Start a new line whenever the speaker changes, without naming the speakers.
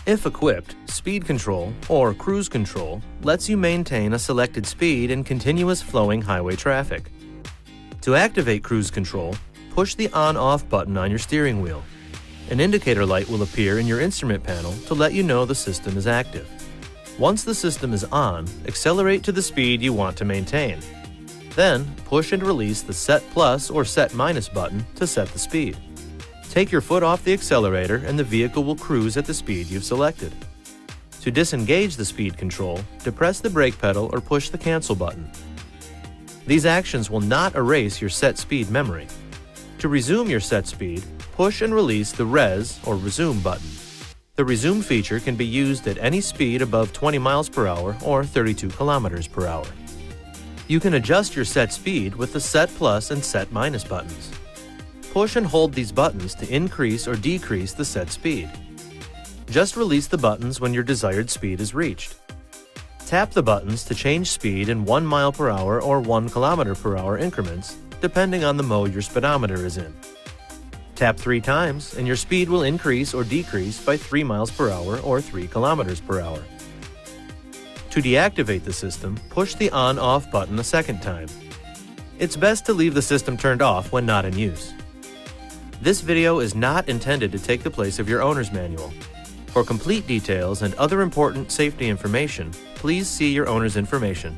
If equipped, speed control, or cruise control, lets you maintain a selected speed in continuous flowing highway traffic. To activate cruise control, push the on-off button on your steering wheel. An indicator light will appear in your instrument panel to let you know the system is active. Once the system is on, accelerate to the speed you want to maintain. Then, push and release the Set Plus or Set Minus button to set the speed. Take your foot off the accelerator and the vehicle will cruise at the speed you've selected. To disengage the speed control, depress the brake pedal or push the cancel button. These actions will not erase your set speed memory. To resume your set speed, push and release the Res or Resume button. The Resume feature can be used at any speed above 20 miles per hour or 32 kilometers per hour. You can adjust your set speed with the Set Plus and Set Minus buttons. Push and hold these buttons to increase or decrease the set speed. Just release the buttons when your desired speed is reached. Tap the buttons to change speed in 1 mile per hour or 1 kilometer per hour increments, depending on the mode your speedometer is in. Tap 3 times and your speed will increase or decrease by 3 miles per hour or 3 kilometers per hour. To deactivate the system, push the on-off button a second time. It's best to leave the system turned off when not in use. This video is not intended to take the place of your owner's manual. For complete details and other important safety information, please see your owner's information.